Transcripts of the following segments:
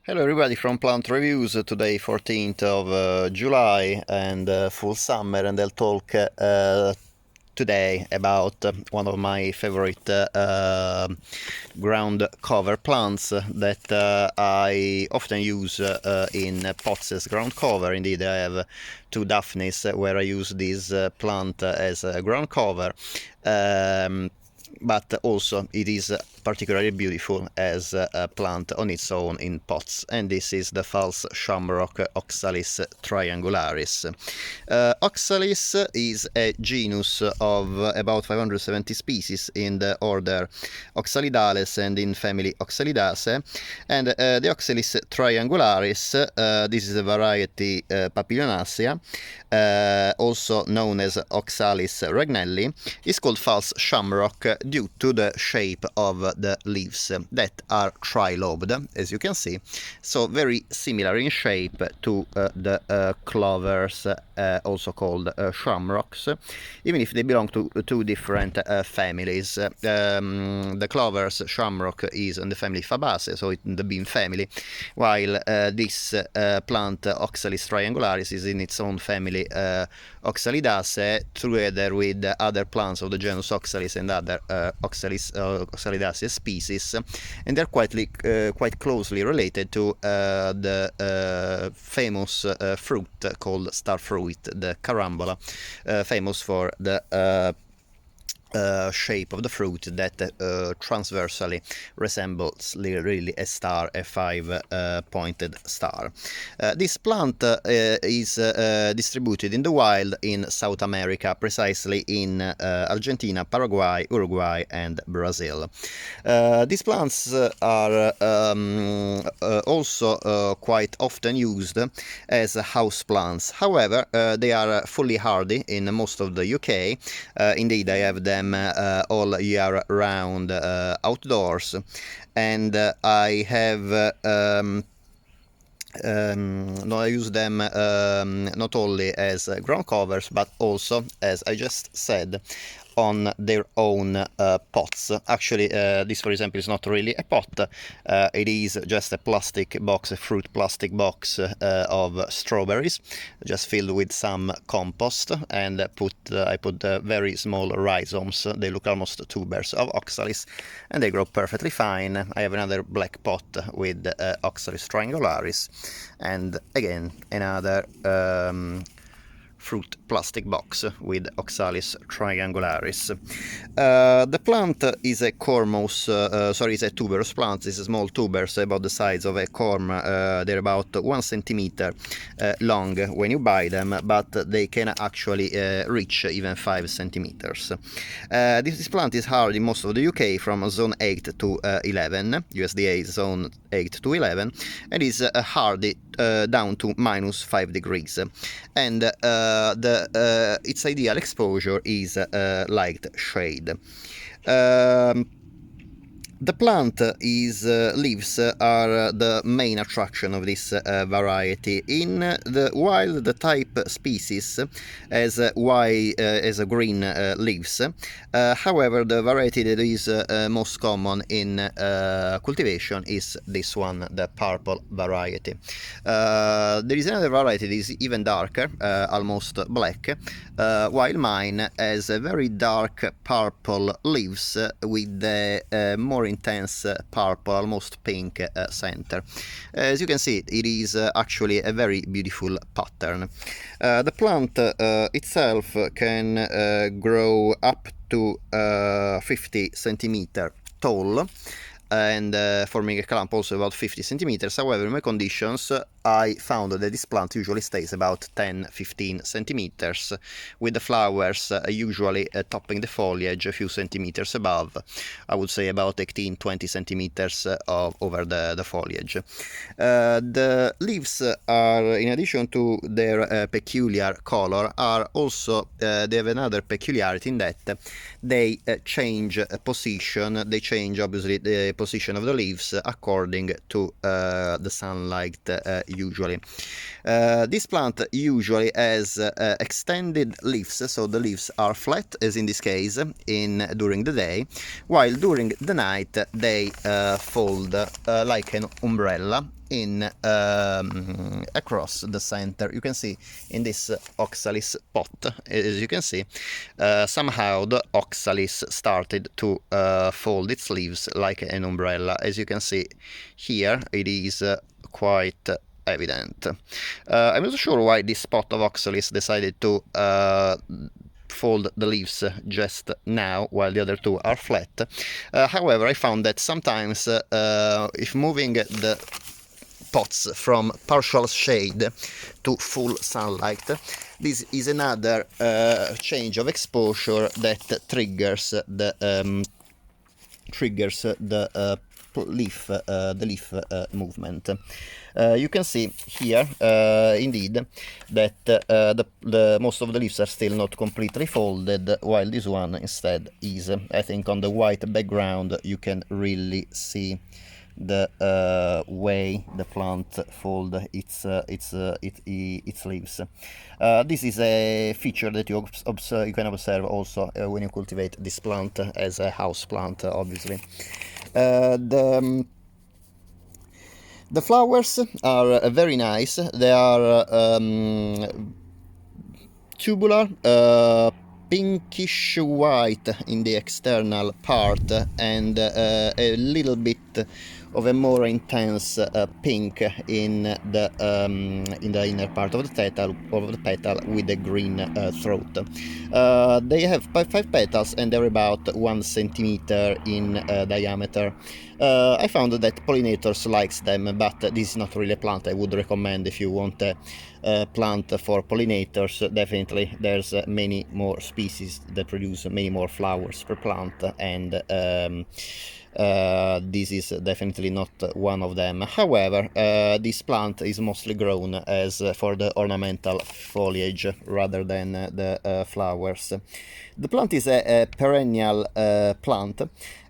Hello everybody from Plant Reviews, today 14th of July and full summer, and I'll talk today about one of my favorite ground cover plants that I often use in pots as ground cover. Indeed, I have two Daphnes where I use this plant as a ground cover. But also it is particularly beautiful as a plant on its own in pots, and this is the false shamrock Oxalis triangularis. Oxalis is a genus of about 570 species in the order Oxalidales and in family Oxalidaceae, and the Oxalis triangularis, this is a variety Papilionacea, also known as Oxalis ragnelli, is called false shamrock due to the shape of the leaves that are tri-lobed, as you can see, so very similar in shape to the clovers, also called shamrocks, even if they belong to two different families. The clovers shamrock is in the family Fabaceae, so in the bean family, while this plant Oxalis triangularis is in its own family Oxalidaceae, together with other plants of the genus Oxalis and other Oxalidaceae species, and they're quite closely related to the famous fruit called star fruit, the carambola, famous for the shape of the fruit that transversally resembles really a star, a five-pointed star. This plant is distributed in the wild in South America, precisely in Argentina, Paraguay, Uruguay, and Brazil. These plants are also quite often used as house plants. However, they are fully hardy in most of the UK. Indeed, I have them all year round outdoors, and I have I use them not only as ground covers, but also, as I just said, on their own pots. Actually, this, for example, is not really a pot. It is just a plastic box, a fruit plastic box of strawberries, just filled with some compost, and I put very small rhizomes. They look almost tubers of Oxalis, and they grow perfectly fine. I have another black pot with Oxalis triangularis, and again another fruit plastic box with Oxalis triangularis. The plant is a is a tuberous plant. It's small tubers about the size of a corm. They're about 1 centimeter long when you buy them, but they can actually reach even 5 centimeters. This plant is hard in most of the UK from zone 8 to 11, USDA zone 8 to 11, and is hardy down to -5 degrees, and its ideal exposure is light shade. The plant leaves are the main attraction of this variety. In the wild, the type species has green leaves. However, the variety that is most common in cultivation is this one, the purple variety. There is another variety that is even darker, almost black, while mine has a very dark purple leaves with a more intense purple, almost pink center. As you can see, it is actually a very beautiful pattern. The plant itself can grow up to 50 centimeter tall, and forming a clump also about 50 centimeters. However, in my conditions, I found that this plant usually stays about 10-15 centimeters, with the flowers usually topping the foliage a few centimeters above. I would say about 18-20 centimeters over the foliage. The leaves are, in addition to their peculiar color, are also they have another peculiarity in that they change position. They change, obviously, the position of the leaves according to the sunlight usually. This plant usually has extended leaves, so the leaves are flat, as in this case, during the day, while during the night they fold like an umbrella, in across the center. You can see in this Oxalis pot, as you can see, somehow the Oxalis started to fold its leaves like an umbrella. As you can see here, it is quite evident. I'm not sure why this pot of Oxalis decided to fold the leaves just now while the other two are flat. However, I found that sometimes if moving the pots from partial shade to full sunlight, this is another change of exposure that triggers the leaf movement. You can see here, indeed, that the most of the leaves are still not completely folded, while this one instead is. I think on the white background you can really see the way the plant fold its leaves. This is a feature that you can observe also when you cultivate this plant as a house plant, obviously. The flowers are very nice. They are tubular, pinkish white in the external part, and a little bit of a more intense pink in the inner part of the petal with a green throat. They have 5 petals and they're about 1 centimeter in diameter. I found that pollinators likes them, but this is not really a plant I would recommend if you want a plant for pollinators. Definitely there's many more species that produce many more flowers per plant, and this is definitely not one of them. However, this plant is mostly grown as for the ornamental foliage rather than the flowers. The plant is a perennial plant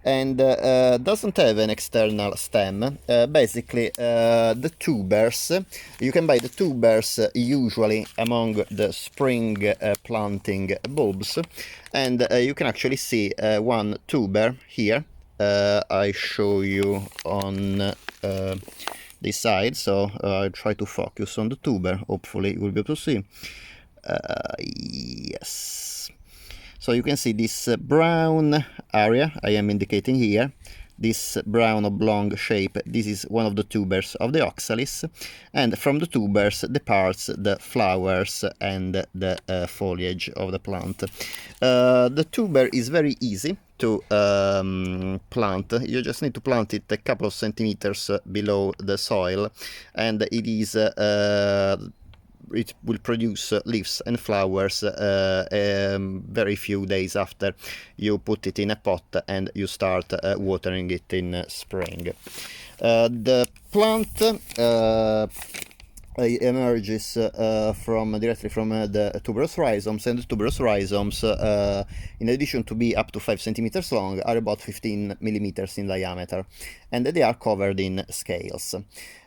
and doesn't have an external stem. Basically, the tubers, you can buy the tubers usually among the spring planting bulbs, and you can actually see one tuber here. I show you on this side, so I'll try to focus on the tuber. Hopefully you will be able to see. Yes. So you can see this brown area I am indicating here, this brown oblong shape. This is one of the tubers of the Oxalis, and from the tubers departs the flowers and the foliage of the plant. The tuber is very easy to plant. You just need to plant it a couple of centimeters below the soil, and it will produce leaves and flowers very few days after you put it in a pot and you start watering it in spring. The plant emerges directly from the tuberous rhizomes, and the tuberous rhizomes, in addition to be up to 5 centimeters long, are about 15 millimeters in diameter, and they are covered in scales.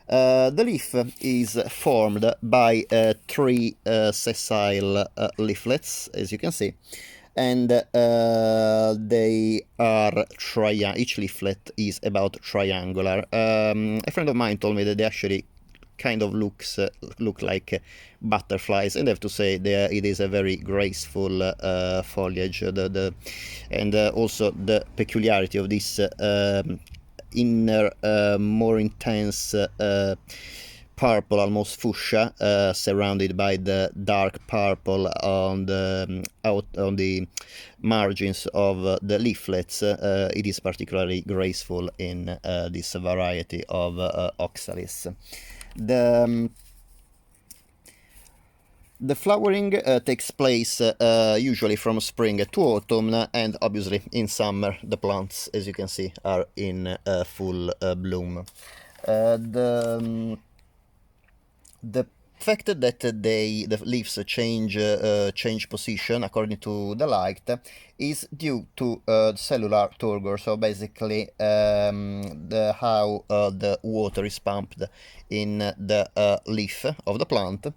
The leaf is formed by 3 sessile leaflets, as you can see, and they are each leaflet is about triangular. A friend of mine told me that they actually kind of look like butterflies, and I have to say it is a very graceful foliage. And also the peculiarity of this inner more intense purple, almost fuchsia, surrounded by the dark purple on the margins of the leaflets. It is particularly graceful in this variety of Oxalis. The flowering takes place usually from spring to autumn, and obviously in summer the plants, as you can see, are in full bloom. The fact that the leaves change position according to the light is due to cellular turgor. So basically how the water is pumped in the leaf of the plant,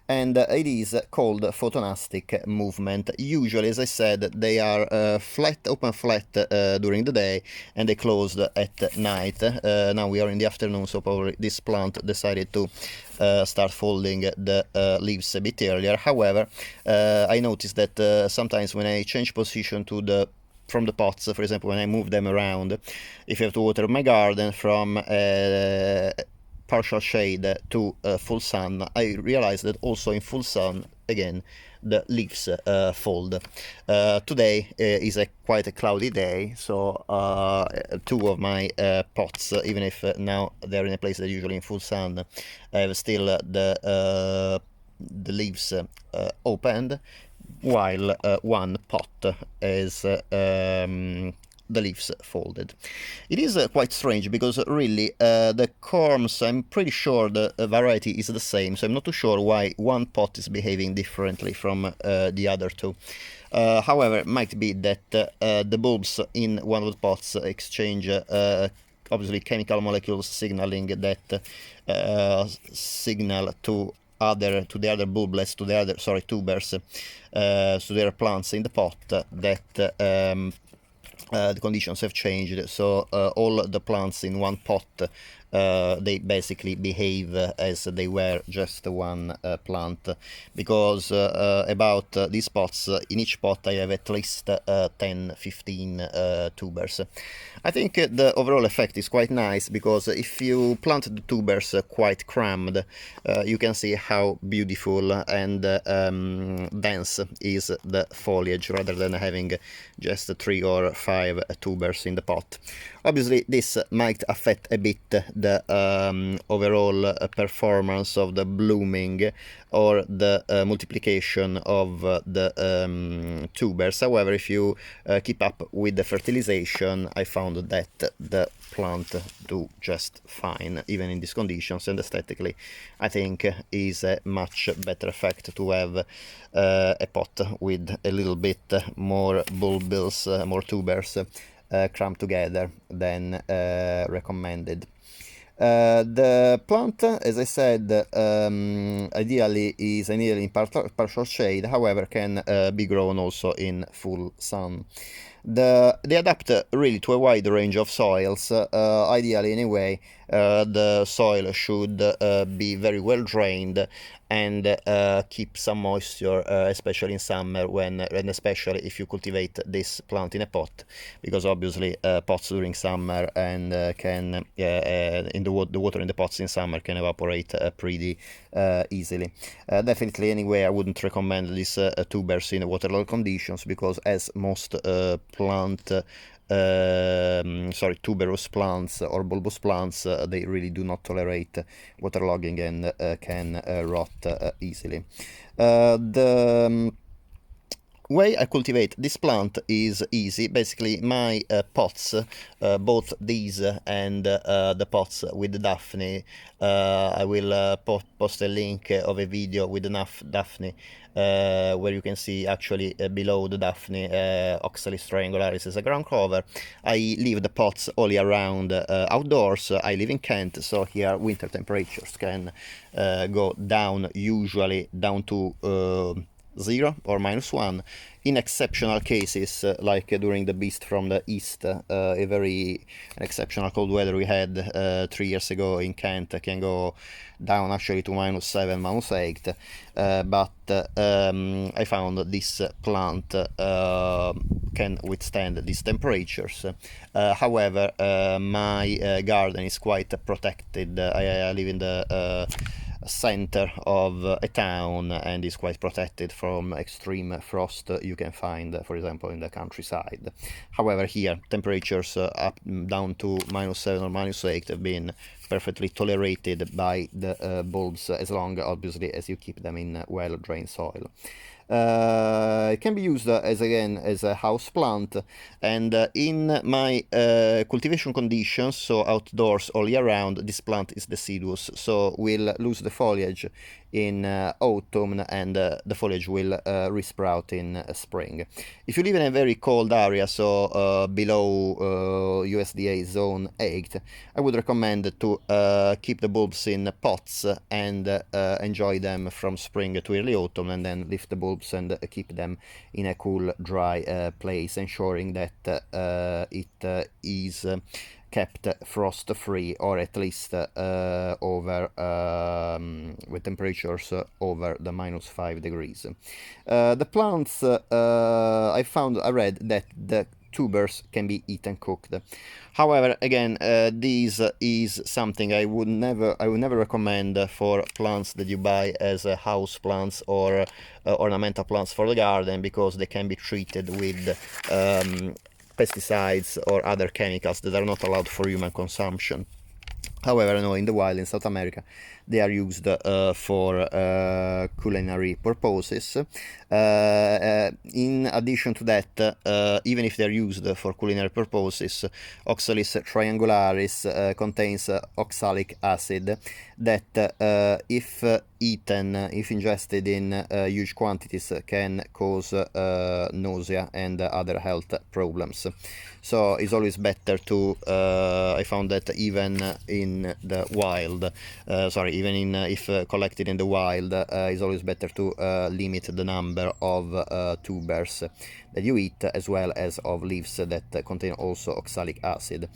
and it is called photonastic movement. Usually, as I said, they are flat, open flat during the day, and they closed at night. Now we are in the afternoon, so probably this plant decided to start folding the leaves a bit earlier. However, I noticed that sometimes when I change position from the pots, for example, when I move them around, if I have to water my garden from partial shade to full sun, I realized that also in full sun, again, the leaves fold. Today is quite a cloudy day, so two of my pots, even if now they're in a place that usually in full sun, I have still the leaves opened, while one pot is the leaves folded. It is quite strange because really the corms, I'm pretty sure the variety is the same, so I'm not too sure why one pot is behaving differently from the other two. However, it might be that the bulbs in one of the pots exchange obviously chemical molecules signaling that signal to the other bulblets, to the other tubers, to the other plants in the pot that the conditions have changed, so all the plants in one pot they basically behave as they were just one plant, because about these pots, in each pot I have at least 10-15 tubers. I think the overall effect is quite nice, because if you plant the tubers quite crammed, you can see how beautiful and dense is the foliage, rather than having just 3 or 5 tubers in the pot. Obviously, this might affect a bit the overall performance of the blooming or the multiplication of the tubers. However, if you keep up with the fertilization, I found that the plant do just fine even in these conditions, and aesthetically I think is a much better effect to have a pot with a little bit more bulbils, more tubers crammed together than recommended. The plant, as I said, ideally in partial shade, however can be grown also in full sun. They adapt really to a wide range of soils. Ideally, anyway, the soil should be very well drained and keep some moisture, especially in summer, and especially if you cultivate this plant in a pot, because obviously pots during summer and can the water in the pots in summer can evaporate pretty easily. Definitely, anyway, I wouldn't recommend these tubers in waterlogged conditions, because as most tuberous plants or bulbous plants, they really do not tolerate waterlogging and can rot easily. The way I cultivate this plant is easy. Basically, my pots, both these and the pots with the Daphne, I will post a link of a video with enough Daphne, where you can see actually below the Daphne Oxalis Triangularis as a ground cover. I leave the pots all year round outdoors. I live in Kent, so here winter temperatures can go down, usually down to 0 or -1. In exceptional cases, like during the Beast from the East, an exceptional cold weather we had 3 years ago in Kent, can go down actually to -7, -8. But I found this plant can withstand these temperatures. However, my garden is quite protected. I live in the center of a town and is quite protected from extreme frost you can find, for example, in the countryside. However, here temperatures up down to -7 or -8 have been perfectly tolerated by the bulbs, as long obviously as you keep them in well drained soil. It can be used again as a house plant, and in my cultivation conditions, so outdoors all year round, this plant is deciduous, so will lose the foliage in autumn, and the foliage will resprout in spring. If you live in a very cold area, so below USDA zone 8, I would recommend to keep the bulbs in pots and enjoy them from spring to early autumn, and then lift the bulbs and keep them in a cool, dry place, ensuring that it is kept frost free, or at least over with temperatures over the -5 degrees. The plants, I read that the tubers can be eaten cooked. However, again, this is something I would never recommend for plants that you buy as house plants or ornamental plants for the garden, because they can be treated with pesticides or other chemicals that are not allowed for human consumption. However, I know in the wild in South America they are used for culinary purposes. In addition to that, even if they're used for culinary purposes, Oxalis triangularis contains oxalic acid that, if eaten, if ingested in huge quantities, can cause nausea and other health problems. So it's always better to, I found that even in the wild, even if collected in the wild, it's always better to limit the number of tubers that you eat, as well as of leaves that contain also oxalic acid.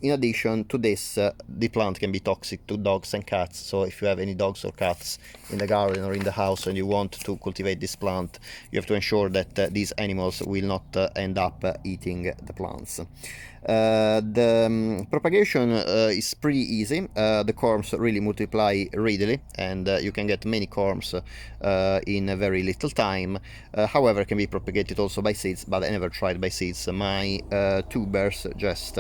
In addition to this, the plant can be toxic to dogs and cats, so if you have any dogs or cats in the garden or in the house and you want to cultivate this plant, you have to ensure that these animals will not end up eating the plants. The propagation is pretty easy. The corms really multiply readily, and you can get many corms in a very little time. However, it can be propagated also by seeds, but I never tried by seeds. My tubers just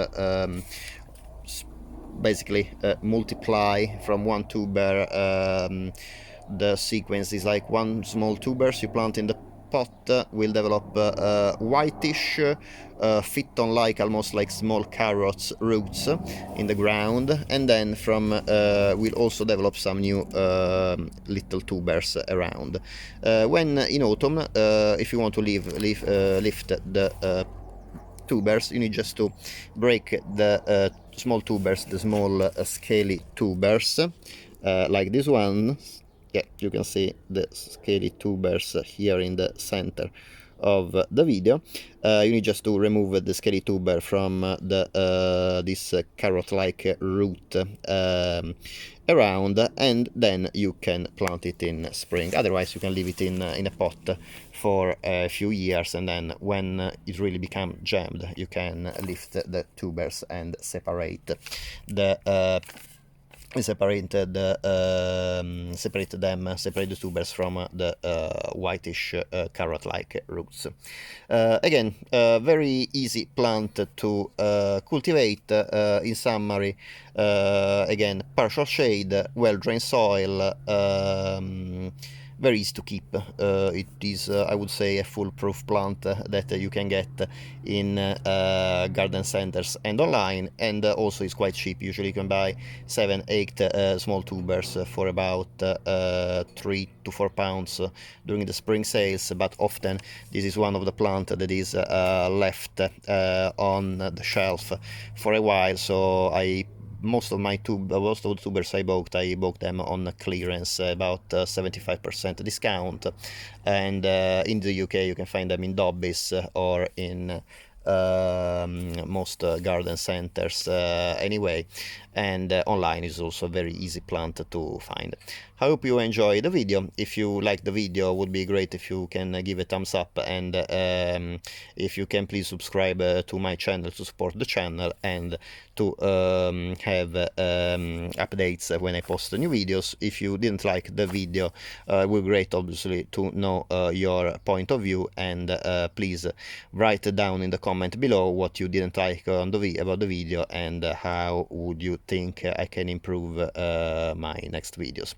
basically multiply from one tuber. The sequence is like one small tubers you plant in the pot will develop whitish phyton like, almost like small carrots, roots in the ground, and then from will also develop some new little tubers around. When in autumn, if you want to lift the tubers, you need just to break the small tubers, the small scaly tubers, like this one. Yeah, you can see the scaly tubers here in the center of the video. You need just to remove the scaly tuber from this carrot-like root around, and then you can plant it in spring. Otherwise, you can leave it in a pot for a few years, and then when it really becomes jammed, you can lift the tubers and separate the separate the tubers from the whitish carrot-like roots. Again, very easy plant to cultivate. In summary, again, partial shade, well-drained soil, very easy to keep. It is, I would say, a foolproof plant that you can get in garden centers and online, and also is quite cheap. Usually you can buy 7-8 small tubers for about 3 to 4 pounds during the spring sales, but often this is one of the plants that is left on the shelf for a while, so most of the tubers I bought them on clearance, about 75% discount, and in the UK you can find them in Dobbies or in most garden centers anyway, and online is also a very easy plant to find. I hope you enjoy the video. If you like the video, it would be great if you can give a thumbs up, and if you can please subscribe to my channel to support the channel, and to have updates when I post new videos. If you didn't like the video, it would be great obviously to know your point of view, and please write down in the comment below what you didn't like about the video, and how would you think I can improve my next videos.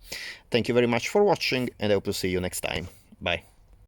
Thank you very much for watching, and I hope to see you next time. Bye.